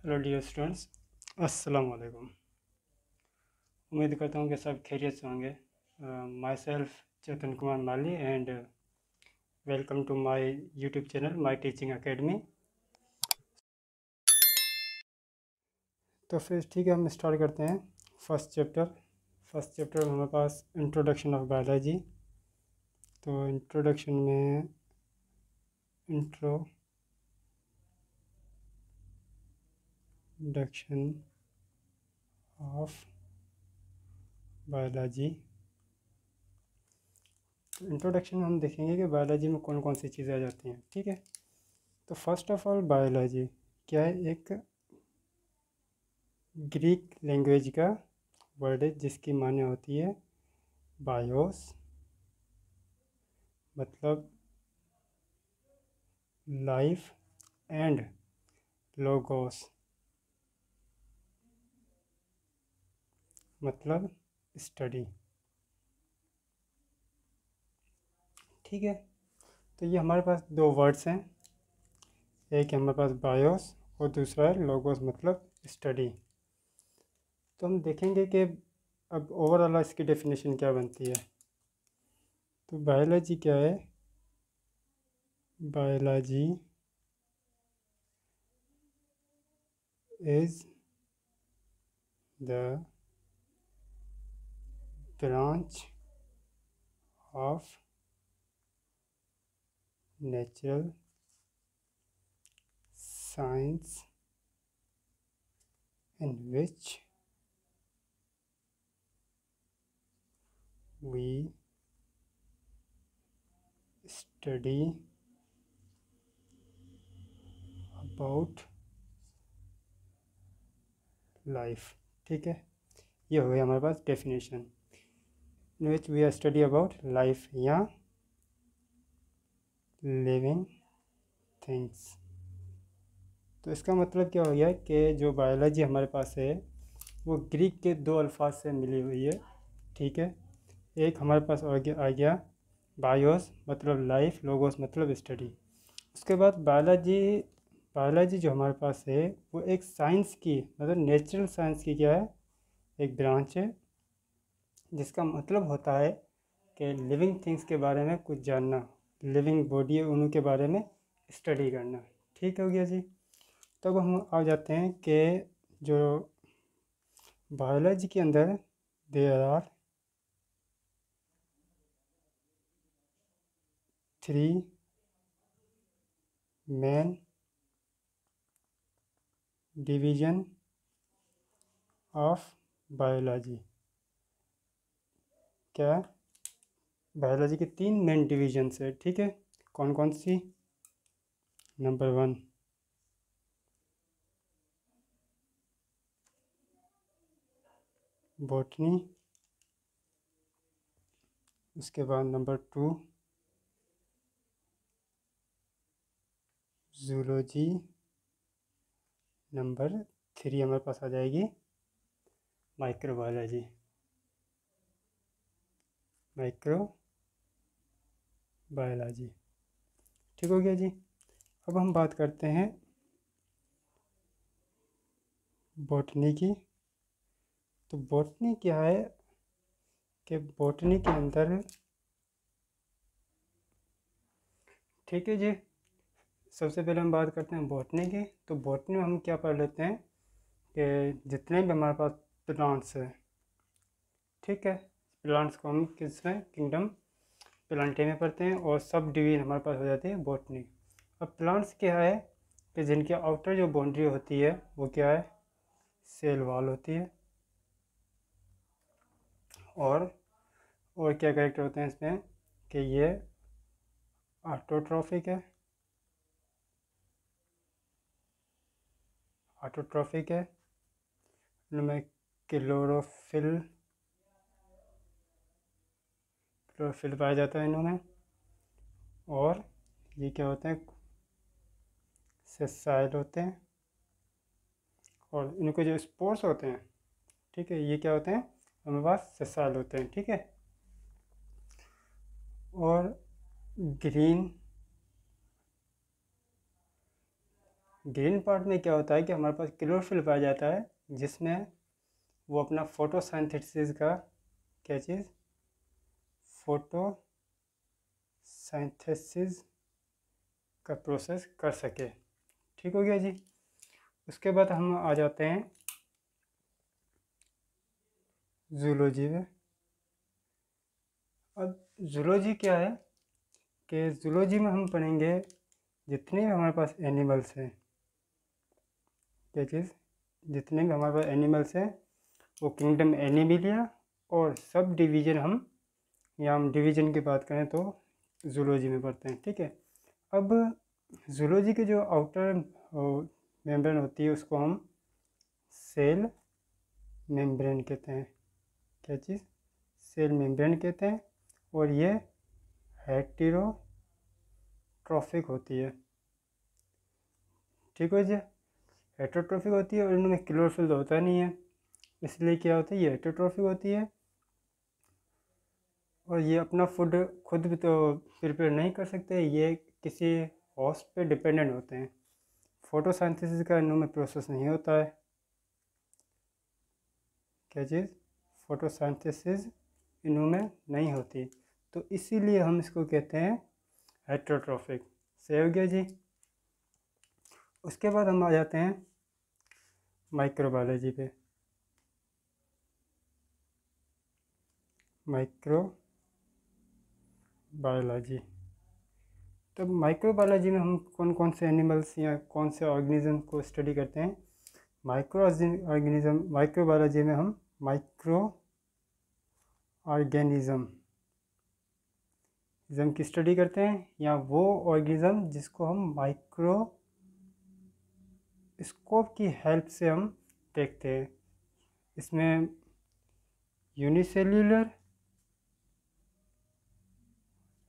Hello dear students, अस्सलाम वालेकुम। उम्मीद करता हूँ कि सब खैरियत से होंगे। Myself Chetan Kumar Mali and welcome to my YouTube channel my teaching academy. तो फिर ठीक है, हम स्टार्ट करते हैं। फर्स्ट चैप्टर हमारे पास इंट्रोडक्शन ऑफ बायोलॉजी। तो इंट्रोडक्शन में इंट्रोडक्शन ऑफ बायोलॉजी। तो इंट्रोडक्शन में हम देखेंगे कि बायोलॉजी में कौन कौन सी चीज़ें आ जाती हैं। ठीक है, तो फर्स्ट ऑफ ऑल बायोलॉजी क्या है? एक ग्रीक लैंग्वेज का वर्ड है जिसकी माने होती है बायोस, मतलब लाइफ, एंड लोगोस मतलब स्टडी। ठीक है, तो ये हमारे पास दो वर्ड्स हैं, एक है हमारे पास बायोस और दूसरा है लोगोस मतलब स्टडी। तो हम देखेंगे कि अब ओवरऑल इसकी डेफिनेशन क्या बनती है। तो बायोलॉजी क्या है? Biology is the branch of natural science in which we study about life। ठीक है, ये हो गया हमारे पास definition. In which we are study about life या लिविंग थिंग्स। तो इसका मतलब क्या हो गया कि जो बायोलॉजी हमारे पास है वो ग्रीक के दो अल्फाज से मिली हुई है। ठीक है, एक हमारे पास आ गया बायोस मतलब लाइफ, लोगोस मतलब स्टडी। उसके बाद बायोलॉजी जो हमारे पास है वो एक साइंस की मतलब नेचुरल साइंस की क्या है, एक ब्रांच है जिसका मतलब होता है कि लिविंग थिंग्स के बारे में कुछ जानना, लिविंग बॉडी है उनके बारे में स्टडी करना। ठीक हो गया जी। तब हम आ जाते हैं कि जो बायोलॉजी के अंदर there are three main division of biology. क्या? बायोलॉजी के तीन मेन डिवीजन्स है। ठीक है, कौन कौन सी? नंबर 1 बॉटनी, उसके बाद नंबर 2 जूलॉजी, नंबर 3 हमारे पास आ जाएगी माइक्रोबायोलॉजी। माइक्रोबायोलॉजी ठीक हो गया जी। अब हम बात करते हैं बॉटनी की। तो बॉटनी क्या है कि बॉटनी के अंदर, ठीक है जी, सबसे पहले हम बात करते हैं बॉटनी की। तो बॉटनी में हम क्या पढ़ लेते हैं कि जितने भी हमारे पास प्लांट्स हैं, ठीक है, प्लांट्स को हम किस में किंगडम प्लांटे में पढ़ते हैं और सब डिवीजन हमारे पास हो जाती है बॉटनी। अब प्लांट्स क्या है कि जिनकी आउटर जो बाउंड्री होती है वो क्या है, सेल वॉल होती है। और क्या कैरेक्टर होते हैं इसमें कि ये ऑटोट्रॉफिक है, इनमें क्लोरोफिल क्लोरोफिल पाया जाता है इन्होंने। और ये क्या होते हैं, सेसाइल होते हैं। और इनके जो स्पोर्स होते हैं, ठीक है, ये क्या होते हैं, हमारे पास सेसाइल होते हैं। ठीक है, और ग्रीन ग्रीन पार्ट में क्या होता है कि हमारे पास क्लोरोफिल पाया जाता है, जिसमें वो अपना फोटोसिंथेसिस का क्या चीज़ फोटोसिंथेसिस का प्रोसेस कर सके। ठीक हो गया जी। उसके बाद हम आ जाते हैं जूलॉजी में। अब जूलॉजी क्या है कि जूलॉजी में हम पढ़ेंगे जितने भी हमारे पास एनिमल्स हैं, क्या चीज़, जितने भी हमारे पास एनिमल्स हैं वो किंगडम एनिमलिया और सब डिवीज़न हम, या हम डिवीज़न की बात करें तो जूलॉजी में पढ़ते हैं। ठीक है। अब जूलॉजी के जो आउटर मेम्ब्रेन होती है उसको हम सेल मेम्ब्रेन कहते हैं। क्या चीज़, सेल मेम्ब्रेन कहते हैं। और ये हेटेरोट्रॉफिक होती है। ठीक हो जी। हेटेरोट्रॉफिक होती है और इनमें क्लोरोफिल तो होता नहीं है, इसलिए क्या होता है, ये हेटेरोट्रॉफिक होती है। और ये अपना फूड खुद भी तो प्रिपेयर नहीं कर सकते, ये किसी होस्ट पे डिपेंडेंट होते हैं। फोटोसिंथेसिस का इनमें प्रोसेस नहीं होता है। क्या चीज़, फोटोसिंथेसिस इनमें नहीं होती, तो इसीलिए हम इसको कहते हैं हेटेरोट्रॉफिक। सही हो गया जी। उसके बाद हम आ जाते हैं माइक्रोबायोलॉजी पे। माइक्रोबायोलॉजी, तो माइक्रोबायोलॉजी में हम कौन कौन से एनिमल्स या कौन से ऑर्गेनिज्म को स्टडी करते हैं। माइक्रोबायोलॉजी में हम माइक्रो ऑर्गेनिज्म की स्टडी करते हैं, या वो ऑर्गेनिज्म जिसको हम माइक्रोस्कोप की हेल्प से हम देखते हैं। इसमें यूनिसेल्यूलर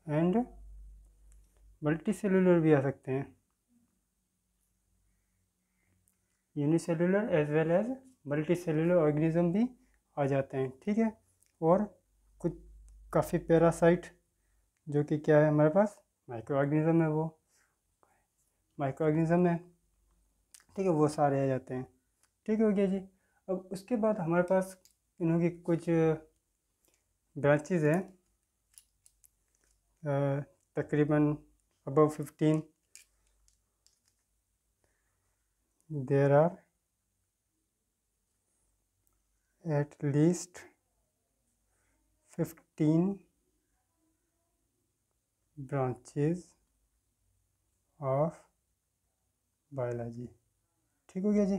एंड मल्टीसेल्यूलर भी आ सकते हैं, unicellular as well as multicellular organism भी आ जाते हैं। ठीक है। और कुछ काफ़ी पैरासाइट जो कि क्या है हमारे पास माइक्रो ऑर्गेनिज्म है, वो माइक्रो ऑर्गेनिज्म है। ठीक है, वो सारे आ जाते हैं। ठीक हो गया जी। अब उसके बाद हमारे पास इन्हों की कुछ ब्रांचेज हैं, तकरीबन above 15 there are at least 15 branches of biology. ठीक हो गया जी।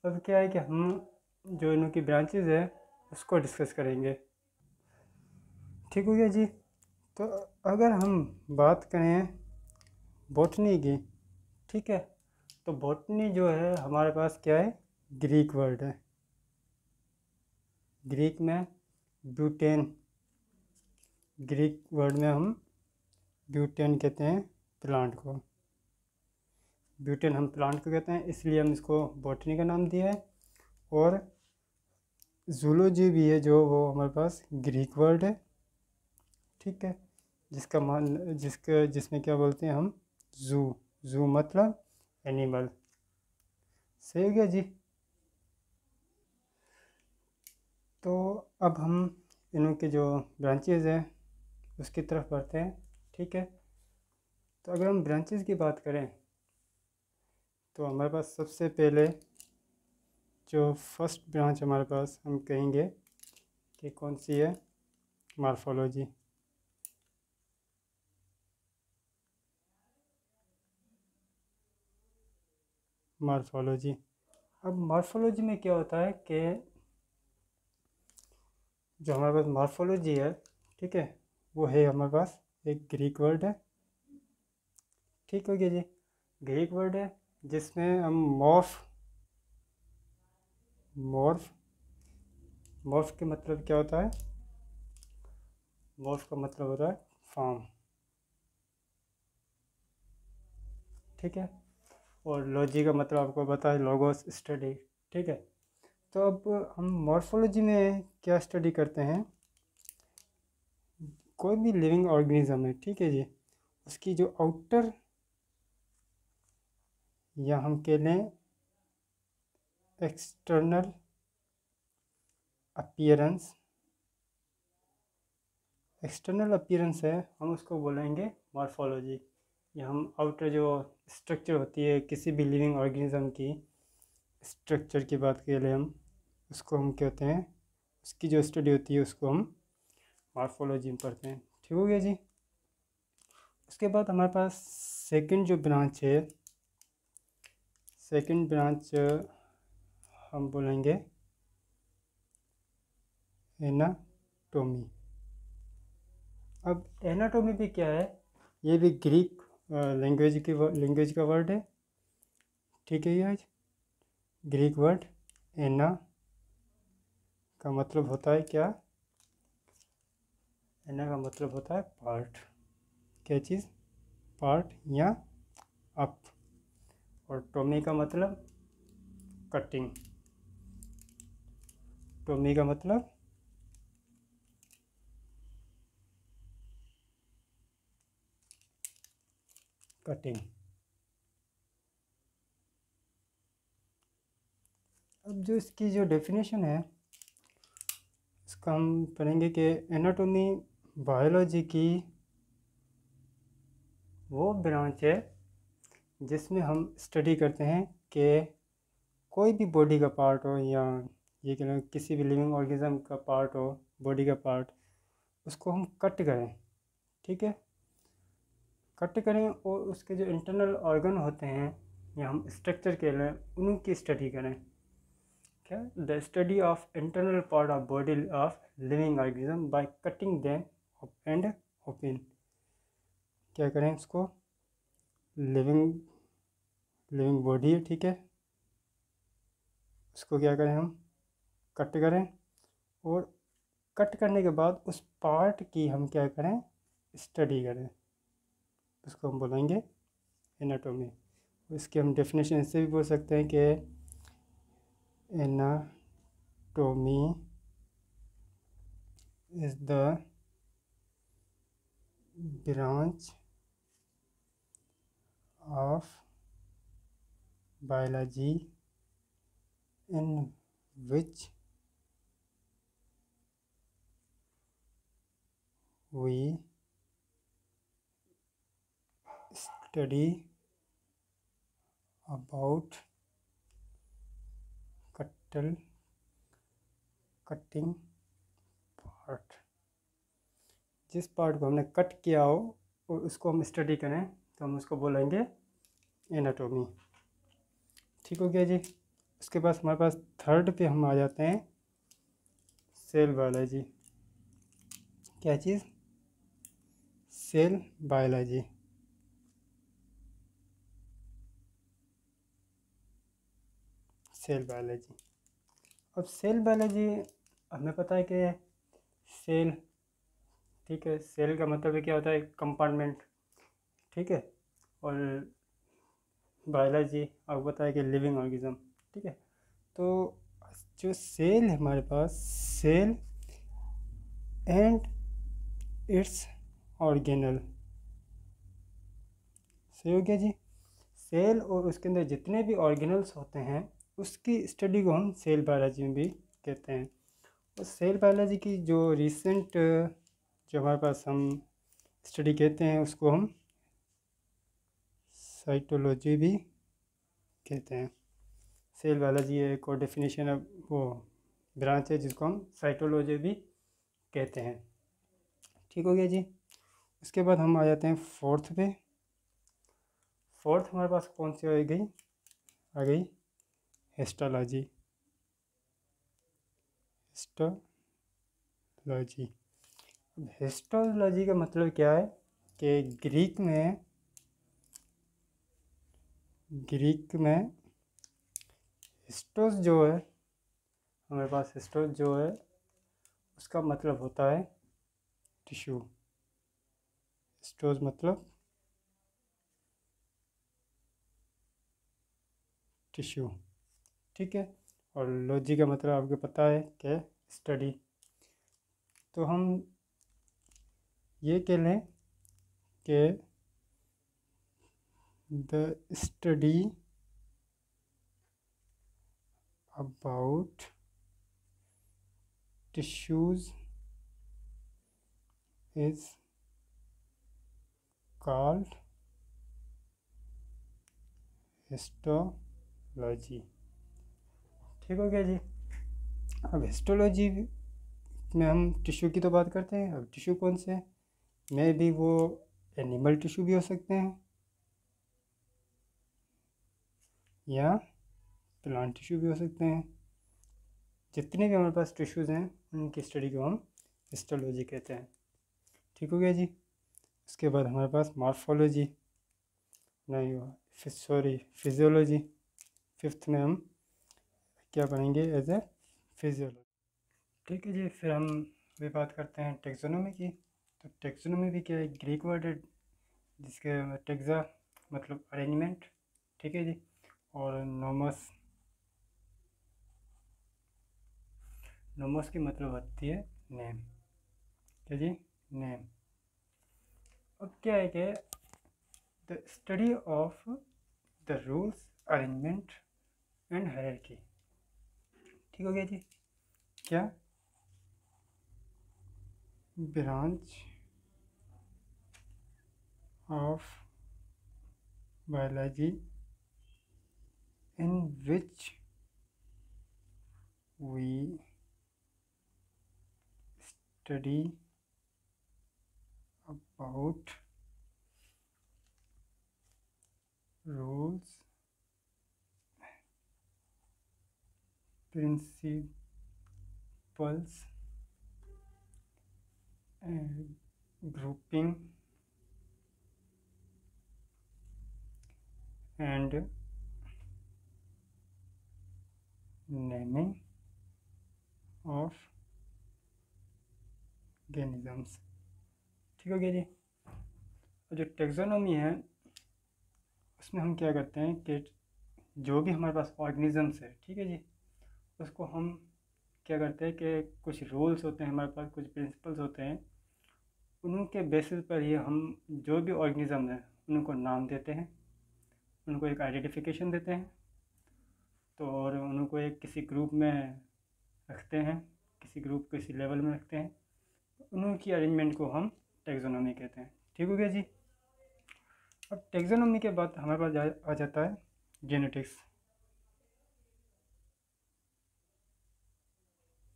अब क्या है कि हम जो इनकी की ब्रांचेज है उसको डिस्कस करेंगे। ठीक हो गया जी। तो अगर हम बात करें बॉटनी की, ठीक है, तो बॉटनी जो है हमारे पास क्या है, ग्रीक वर्ड है। ग्रीक में ब्यूटेन, ग्रीक वर्ड में हम ब्यूटेन कहते हैं प्लांट को, ब्यूटेन हम प्लांट को कहते हैं, इसलिए हम इसको बॉटनी का नाम दिया है। और जूलॉजी भी है जो वो हमारे पास ग्रीक वर्ड है। ठीक है, जिसमें क्या बोलते हैं हम, जू, जू मतलब एनिमल। सही हो गया जी। तो अब हम इनों के जो ब्रांचेज हैं उसकी तरफ बढ़ते हैं। ठीक है, तो अगर हम ब्रांचेज की बात करें तो हमारे पास सबसे पहले जो फर्स्ट ब्रांच हमारे पास हम कहेंगे कि कौन सी है, मॉर्फोलॉजी। मॉर्फोलॉजी, अब मॉर्फोलॉजी में क्या होता है कि जो हमारे पास मॉर्फोलॉजी है, ठीक है, वो है हमारे पास एक ग्रीक वर्ड है। ठीक हो गया जी। ग्रीक वर्ड है जिसमें हम मॉर्फ मॉर्फ के मतलब क्या होता है, मॉर्फ का मतलब होता है फॉर्म। ठीक है, और लॉजी का मतलब आपको पता है, लोगोस, स्टडी। ठीक है, तो अब हम मॉर्फोलॉजी में क्या स्टडी करते हैं, कोई भी लिविंग ऑर्गेनिज्म है, ठीक है जी, उसकी जो आउटर या हम कह लें एक्सटर्नल अपीयरेंस। एक्सटर्नल अपीयरेंस है, हम उसको बोलेंगे मॉर्फोलॉजी। या हम आउटर जो स्ट्रक्चर होती है किसी भी लिविंग ऑर्गेनिज्म की स्ट्रक्चर की बात कर ले हम, उसको हम कहते हैं, उसकी जो स्टडी होती है उसको हम मॉर्फोलॉजी में पढ़ते हैं। ठीक हो गया जी। उसके बाद हमारे पास सेकंड जो ब्रांच है, सेकंड ब्रांच हम बोलेंगे एनाटोमी। अब एनाटोमी भी क्या है, ये भी ग्रीक लैंग्वेज का वर्ड है। ठीक है ये ग्रीक वर्ड एना का मतलब होता है क्या, एना का मतलब होता है पार्ट। क्या चीज़, पार्ट या अप। और टोमी का मतलब कटिंग। टोमी का मतलब कटिंग। अब जो इसकी जो डेफिनेशन है इसका हम पढ़ेंगे कि एनाटोमी बायोलॉजी की वो ब्रांच है जिसमें हम स्टडी करते हैं कि कोई भी बॉडी का पार्ट हो, या ये कह लो किसी भी लिविंग ऑर्गेनिज्म का पार्ट हो, बॉडी का पार्ट, उसको हम कट करें। ठीक है, कट करें और उसके जो इंटरनल ऑर्गन होते हैं या हम स्ट्रक्चर कह लें, उनकी स्टडी करें। क्या, the study of internal part of body of living organism by cutting them and open. क्या करें उसको, लिविंग लिविंग बॉडी है, ठीक है, उसको क्या करें हम कट करें, और कट करने के बाद उस पार्ट की हम क्या करें स्टडी करें, उसको हम बोलेंगे एनाटोमी। इसकी हम डेफिनेशन इससे भी बोल सकते हैं कि anatomy is the branch of biology in which we study about cutting part। जिस पार्ट को हमने कट किया हो और उसको हम स्टडी करें तो हम उसको बोलेंगे एनाटोमी। ठीक हो गया जी। उसके बाद हमारे पास थर्ड पे हम आ जाते हैं सेल बायोलॉजी। क्या चीज़, सेल बायोलॉजी। सेल बायोलॉजी, अब सेल बायोलॉजी हमें पता है कि सेल, ठीक है, सेल का मतलब क्या होता है, कंपार्टमेंट। ठीक है, और बायोलॉजी आपको पता है कि लिविंग ऑर्गेनिज्म। ठीक है, तो जो सेल है हमारे पास, सेल एंड इट्स ऑर्गेनल। सही हो गया जी। सेल और उसके अंदर जितने भी ऑर्गेनल्स होते हैं उसकी स्टडी को हम सेल बायोलॉजी में भी कहते हैं। और सेल बायोलॉजी की जो रिसेंट जो हमारे पास हम स्टडी कहते हैं उसको हम साइटोलॉजी भी कहते हैं। सेल बायोलॉजी एक और डेफिनेशन है, वो ब्रांच है जिसको हम साइटोलॉजी भी कहते हैं। ठीक हो गया जी। उसके बाद हम आ जाते हैं फोर्थ पे। फोर्थ हमारे पास कौन सी आ गई, आ गई हिस्टोलॉजी। हिस्टोलॉजी, अब हिस्टोलॉजी का मतलब क्या है कि ग्रीक में हिस्टोस जो है, हमारे पास हिस्टोस जो है उसका मतलब होता है टिश्यू। हिस्टोस मतलब टिश्यू। ठीक है, और लॉजी का मतलब आपको पता है कि स्टडी। तो हम ये कह लें कि the study about tissues is called histology. ठीक हो गया जी। अब हिस्टोलॉजी में हम टिश्यू की तो बात करते हैं। अब टिश्यू कौन से हैं? मे भी वो एनिमल टिश्यू भी हो सकते हैं या प्लांट टिश्यू भी हो सकते हैं। जितने भी हमारे पास टिश्यूज़ हैं उनकी स्टडी को हम हिस्टोलॉजी कहते हैं। ठीक हो गया जी। उसके बाद हमारे पास मॉर्फोलॉजी, नहीं सॉरी फिजियोलॉजी। फिफ्थ में हम क्या पढ़ेंगे एज ए फिजियोलॉजी। ठीक है जी। फिर हम भी बात करते हैं टेक्सोनोमी की। तो टेक्सोनोमी भी क्या है, ग्रीक वर्ड है जिसके टेक्सा मतलब अरेंजमेंट। ठीक है जी। और नोमस, नोमस की मतलब होती है नेम। क्या जी? नेम। अब क्या है कि the study of the rules, arrangement and hierarchy. ठीक हो गया जी। क्या? Branch of biology in which we study about rules, principles and grouping and naming of organisms। ठीक हो गया जी। और जो टेक्सोनोमी है उसमें हम क्या करते हैं कि जो भी हमारे पास ऑर्गेनिजम्स है, ठीक है जी, उसको हम क्या करते हैं कि कुछ रूल्स होते हैं हमारे पास, कुछ प्रिंसिपल्स होते हैं, उनके बेसिस पर ही हम जो भी ऑर्गेनिज्म है उनको नाम देते हैं, उनको एक आइडेंटिफिकेशन देते हैं, तो और उनको एक किसी ग्रुप में रखते हैं, किसी ग्रुप किसी लेवल में रखते हैं, उनकी अरेंजमेंट को हम टेक्सोनोमी कहते हैं। ठीक हो गया जी। अब टेक्सोनोमी के बाद हमारे पास आ जाता है जेनेटिक्स।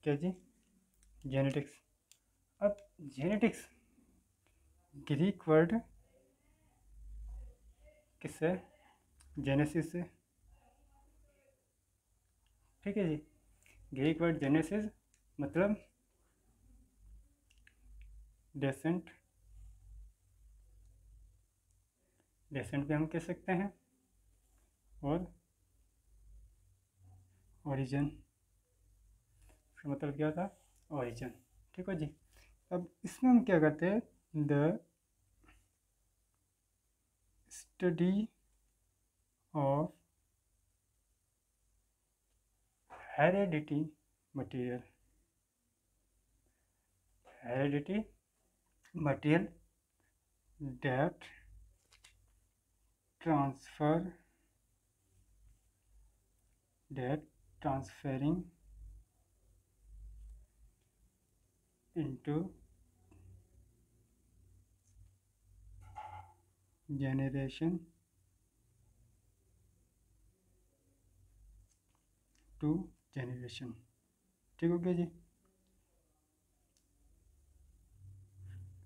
क्या जी? जेनेटिक्स। अब जेनेटिक्स ग्रीक वर्ड किससे? जेनेसिस से। ठीक है जी। ग्रीक वर्ड जेनेसिस मतलब डेसेंट, डेसेंट भी हम कह सकते हैं, और ओरिजिन, इसका मतलब क्या था? ओरिजिन। ठीक है जी। अब इसमें हम क्या करते हैं, the study of heredity material, heredity material that transfer, that transferring into generation to generation। ठीक हो गया जी।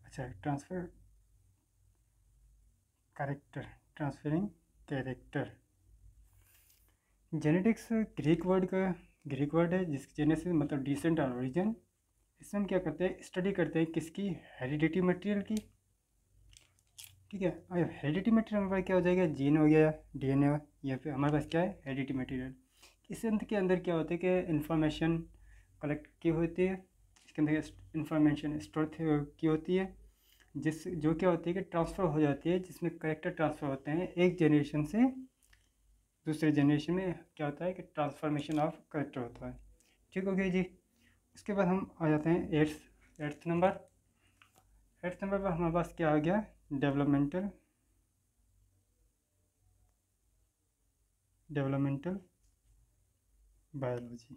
अच्छा, transfer character, transferring character. Genetics Greek word है जिसकी जेनेसिस मतलब डिसेंट और ओरिजिन। इसमें हम क्या करते हैं, स्टडी करते हैं किसकी? हेरिडिटी मटेरियल की। ठीक है। अब हेरिडिटी मटेरियल हमारे पास क्या हो जाएगा? जीन हो गया, डीएनए, या फिर हमारे पास क्या है? Heredity material. इस अंत के अंदर क्या होता है कि इन्फॉर्मेशन कलेक्ट की होती है, इसके अंदर इन्फॉर्मेशन स्टोर की होती है, जिस जो क्या होती है कि ट्रांसफ़र हो जाती है, जिसमें करेक्टर ट्रांसफ़र होते हैं एक जनरेशन से दूसरे जनरेशन में। क्या होता है कि ट्रांसफॉर्मेशन ऑफ करेक्टर होता है। ठीक हो गया जी। इसके बाद हम आ जाते हैं एट्थ नंबर। एट्थ नंबर पर हमारे पास क्या आ गया? Developmental biology.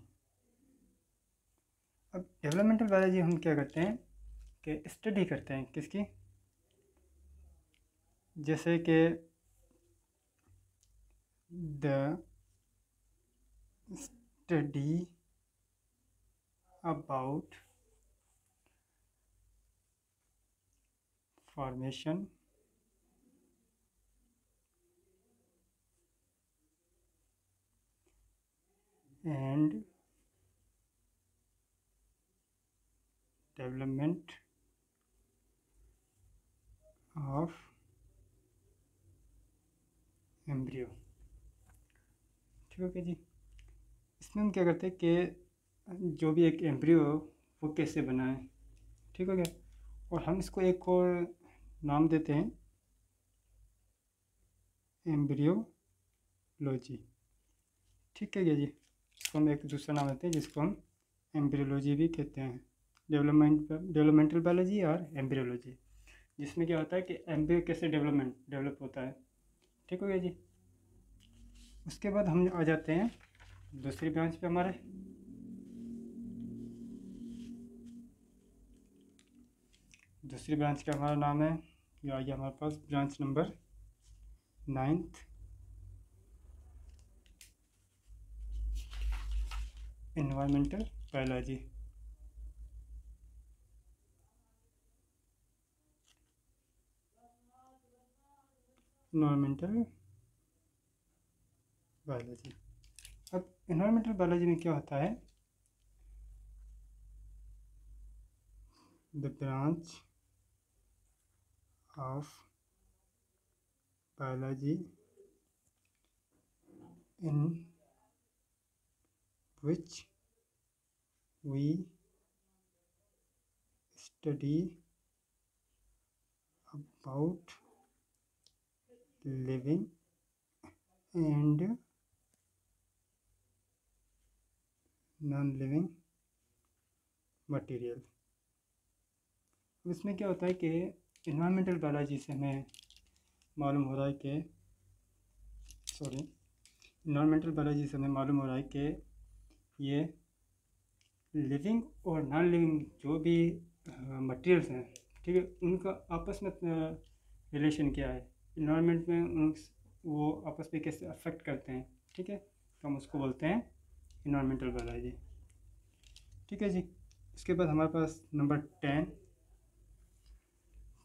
अब डेवलपमेंटल बायोलॉजी हम क्या करते हैं कि स्टडी करते हैं किसकी, जैसे कि the study about formation and development of embryo. ठीक है जी। इसमें हम क्या करते हैं कि जो भी एक एम्ब्रियो हो वो कैसे बना है, ठीक हो गया, और हम इसको एक और नाम देते हैं एम्ब्रियोलॉजी। ठीक है जी। इसको हम एक दूसरा नाम देते हैं जिसको हम एम्ब्रियोलॉजी भी कहते हैं, डेवलपमेंटल बायोलॉजी और एम्ब्रियोलॉजी, जिसमें क्या होता है कि एम्ब्रियो कैसे डेवलप होता है। ठीक हो गया जी। उसके बाद हम आ जाते हैं दूसरी ब्रांच पे हमारे। दूसरी ब्रांच का हमारा नाम है, ये आ गया हमारे पास branch number 9th, environmental biology. Environmental biology. अब एनवायरमेंटल बायोलॉजी में क्या होता है, the branch of biology in which we study about living and non living material. इसमें क्या होता है कि इन्वायरमेंटल बायोलॉजी से हमें मालूम हो रहा है कि इन्वायरमेंटल बायोलॉजी से हमें मालूम हो रहा है कि ये लिविंग और नॉन लिविंग जो भी मटेरियल्स हैं, ठीक है, उनका आपस में रिलेशन क्या है, इन्वायरमेंट में वो आपस में कैसे अफेक्ट करते हैं। ठीक है, तो हम उसको बोलते हैं इन्वायरमेंटल बायोलॉजी। ठीक है जी। इसके बाद हमारे पास नंबर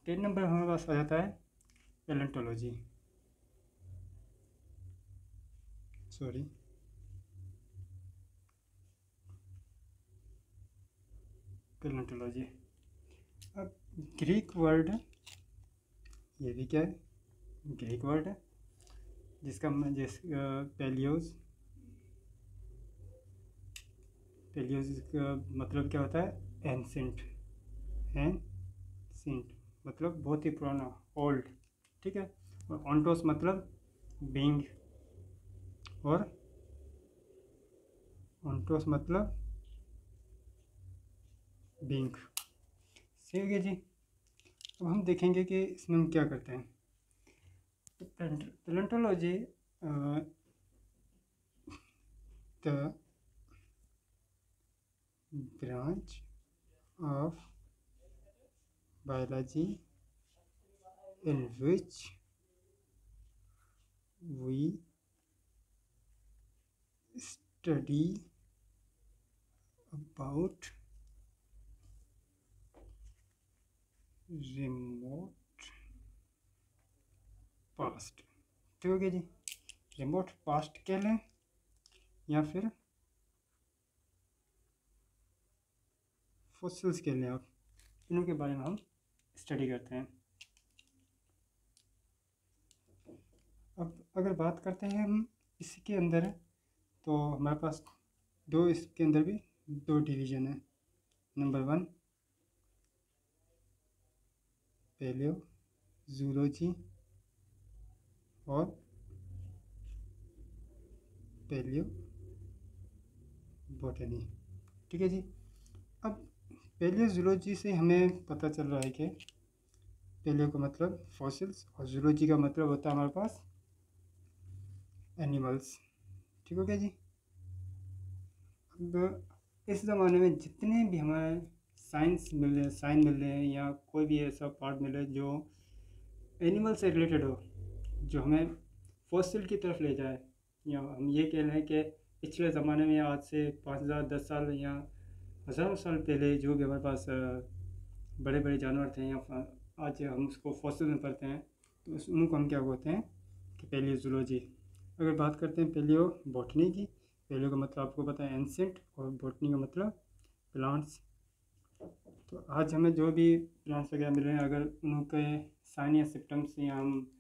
10 नंबर हमारे पास आ जाता है पैलेंटोलॉजी। पैलेंटोलॉजी। अब ग्रीक वर्ड, ये भी क्या है, ग्रीक वर्ड है, जिसका पैलियोज का मतलब क्या होता है, एंसेंट मतलब बहुत ही पुराना, ओल्ड। ठीक है, और ऑन्टोस मतलब बीइंग, और ऑन्टोस मतलब बीइंग। सही हो गया जी। अब हम देखेंगे कि इसमें हम क्या करते हैं। तो palaeontology the branch of biology in which we study about remote past। ठीक हो गया जी। रिमोट पास्ट कह लें या फिर फॉसिल्स कह लें आप, इनों के बारे में हम स्टडी करते हैं। अब अगर बात करते हैं हम इसके अंदर, तो हमारे पास इसके अंदर भी दो डिवीज़न है। नंबर 1 पैलियोजूलॉजी और पैलियो बॉटनी। ठीक है जी। अब पैलियोजूलॉजी से हमें पता चल रहा है कि पैलियो का मतलब फॉसिल्स और जूलॉजी का मतलब होता है हमारे पास एनिमल्स। ठीक हो गया जी। अब इस ज़माने में जितने भी हमारे साइंस मिल रहे हैं या कोई भी ऐसा पार्ट मिले जो एनिमल से रिलेटेड हो, जो हमें फॉसिल की तरफ ले जाए, या हम ये कह रहे हैं कि पिछले ज़माने में आज से 5,000 10 साल या हज़ारों साल पहले जो भी हमारे पास बड़े बड़े जानवर थे, या आज हम उसको फॉसिल में पढ़ते हैं, तो उनको हम क्या बोलते हैं कि पैलियोजूलॉजी। अगर बात करते हैं पैलियो बॉटनी की, पैलियो का मतलब आपको पता है एंसेंट, और बॉटनी का मतलब प्लांट्स। तो आज हमें जो भी प्लांट्स वगैरह मिल रहे हैं, अगर उनके साइन या सिम्टम्स या हम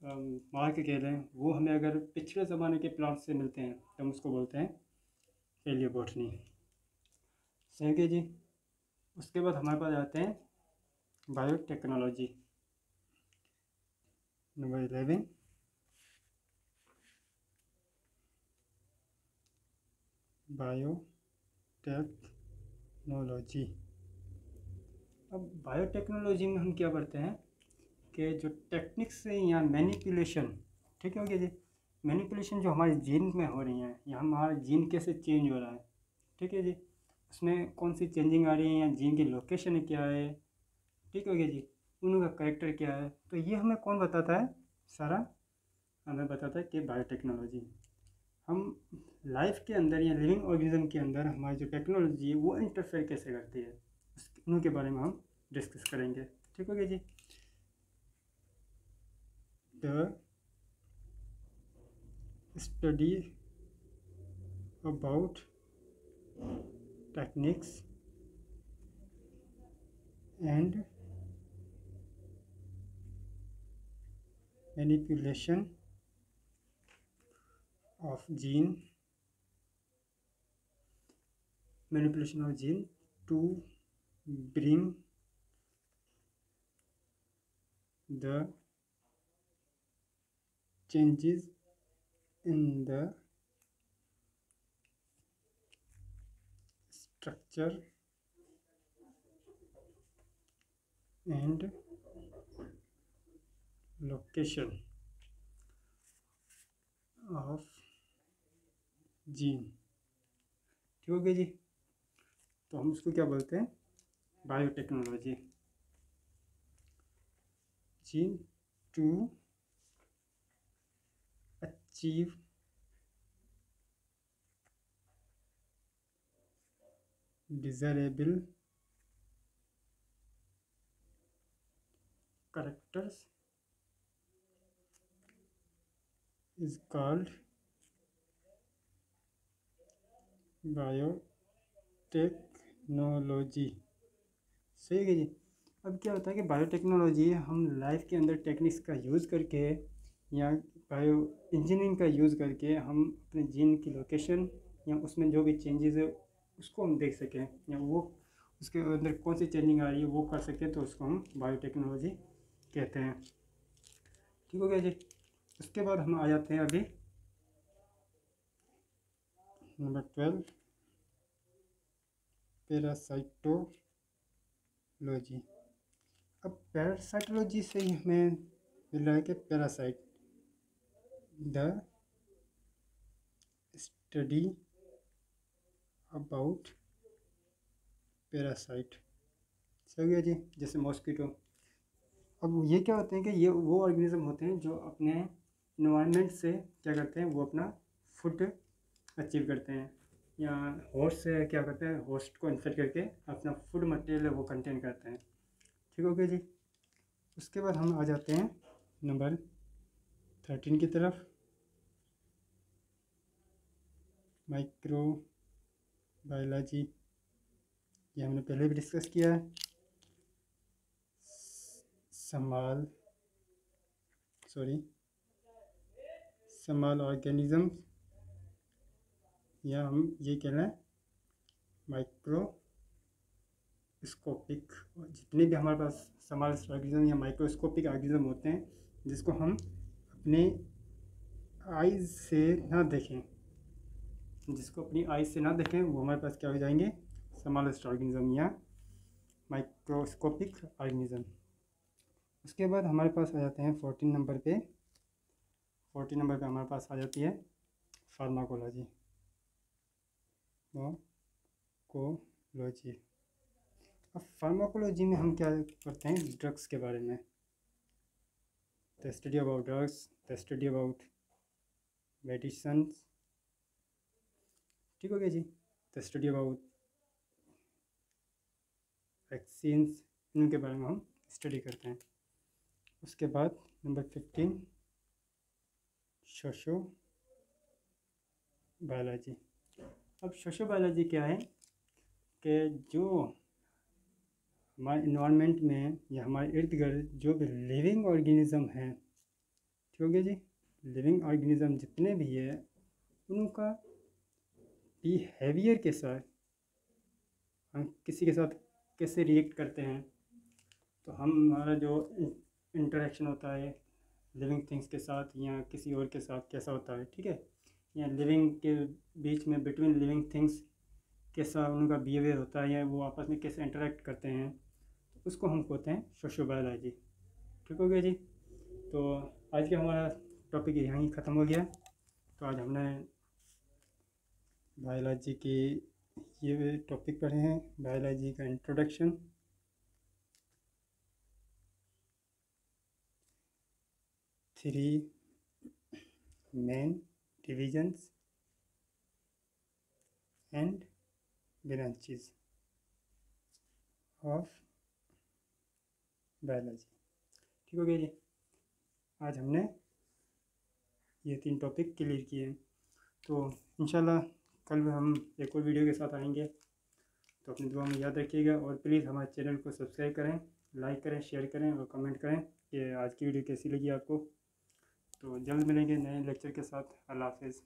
मार्क कह रहे हैं, वो हमें अगर पिछले ज़माने के प्लांट्स से मिलते हैं तो हम उसको बोलते हैं पैलियोबॉटनी। सही है जी। उसके बाद हमारे पास आते हैं बायोटेक्नोलॉजी, नंबर 11। बायोटेक्नोलॉजी। अब बायोटेक्नोलॉजी में हम क्या पढ़ते हैं कि जो टेक्निक्स या मैनिपुलेशन, ठीक है जी, मैनिपुलेशन जो हमारे जीन में हो रही हैं, या हमारा जीन कैसे चेंज हो रहा है, ठीक है जी, उसमें कौन सी चेंजिंग आ रही है, या जीन की लोकेशन क्या है, ठीक है जी, उनका करेक्टर क्या है, तो ये हमें कौन बताता है, सारा हमें बताता है कि बायोटेक्नोलॉजी। हम लाइफ के अंदर या लिविंग ऑर्गेनिज्म के अंदर हमारी जो टेक्नोलॉजी है वो इंटरफेयर कैसे करती है, उनके बारे में हम डिस्कस करेंगे, ठीक हो गया जी। The study about techniques and manipulation of gene to bring the changes in the structure and location of gene, ठीक हो गया जी। तो हम उसको क्या बोलते हैं, biotechnology. Gene to achieve desirable characters is called biotechnology. सही है जी। अब क्या होता है कि बायोटेक्नोलॉजी हम लाइफ के अंदर टेक्निक्स का यूज़ करके या बायो इंजीनियरिंग का यूज़ करके हम अपने जीन की लोकेशन या उसमें जो भी चेंजेस है उसको हम देख सकें, या वो उसके अंदर कौन सी चेंजिंग आ रही है वो कर सकें, तो उसको हम बायोटेक्नोलॉजी कहते हैं, ठीक हो गया जी। उसके बाद हम आ जाते हैं अभी नंबर 12, पैरासाइटोलॉजी। अब पैरासाइटोलॉजी से ही हमें मिल रहा है कि parasite, the study about parasite. सही है जी, जैसे मॉस्किटो। अब ये क्या होते हैं कि ये वो ऑर्गेनिज्म होते हैं जो अपने इन्वायरमेंट से क्या करते हैं, वो अपना फूड अचीव करते हैं, या होस्ट से क्या करते हैं, होस्ट को इन्फेक्ट करके अपना फूड मटेरियल वो कंटेन करते हैं, ठीक हो गया जी। उसके बाद हम आ जाते हैं नंबर 13 की तरफ, माइक्रोबायोलॉजी। ये हमने पहले भी डिस्कस किया है। स्मॉल ऑर्गेनिज्म, या हम ये कह रहे हैं माइक्रोस्कोपिक। जितने भी हमारे पास स्मॉल ऑर्गेनिज्म या माइक्रोस्कोपिक ऑर्गेनिज्म होते हैं जिसको हम अपने आइज़ से ना देखें, वो हमारे पास क्या हो जाएंगे, स्मॉलेस्ट ऑर्गेनिज्म या माइक्रोस्कोपिक ऑर्गेनिज्म। उसके बाद हमारे पास आ जाते हैं 14 नंबर पे हमारे पास आ जाती है फार्माकोलॉजी। फार्माकोलॉजी। अब फार्माकोलॉजी में हम क्या करते हैं, ड्रग्स के बारे में, the study about drugs, the study about medicines, ठीक हो गया जी। द स्टडी अबाउट वैक्सीन्स, इनके बारे में हम स्टडी करते हैं। उसके बाद नंबर 15 सोशो बायोलॉजी। अब सोशो बायोलॉजी क्या है कि जो हमारे इन्वायरमेंट में या हमारे इर्द गिर्द जो भी लिविंग ऑर्गेनिज़म हैं, ठीक हो गया जी, लिविंग ऑर्गेनिज़म जितने भी है उनका बिहेवियर के साथ, हम किसी के साथ कैसे रिएक्ट करते हैं, तो हमारा जो इंटरेक्शन होता है लिविंग थिंग्स के साथ या किसी और के साथ कैसा होता है, ठीक है, या लिविंग के बीच में बिटवीन लिविंग थिंग्स कैसा उनका बिहेवियर होता है या वो आपस में कैसे इंटरेक्ट करते हैं, तो उसको हम कहते हैं सोशो बायोलॉजी। ठीक हो गया जी। तो आज का हमारा टॉपिक यहीं ख़त्म हो गया। तो आज हमने बायोलॉजी की ये टॉपिक पढ़े हैं, बायोलॉजी का introduction, three main divisions and branches of biology. ठीक हो गया जी। आज हमने ये 3 टॉपिक क्लियर किए हैं। तो इंशाल्लाह कल हम एक और वीडियो के साथ आएंगे। तो अपनी दुआ में याद रखिएगा और प्लीज़ हमारे चैनल को सब्सक्राइब करें, लाइक करें, शेयर करें और कमेंट करें कि आज की वीडियो कैसी लगी आपको। तो जल्द मिलेंगे नए लेक्चर के साथ। अल्लाह हाफ़िज़।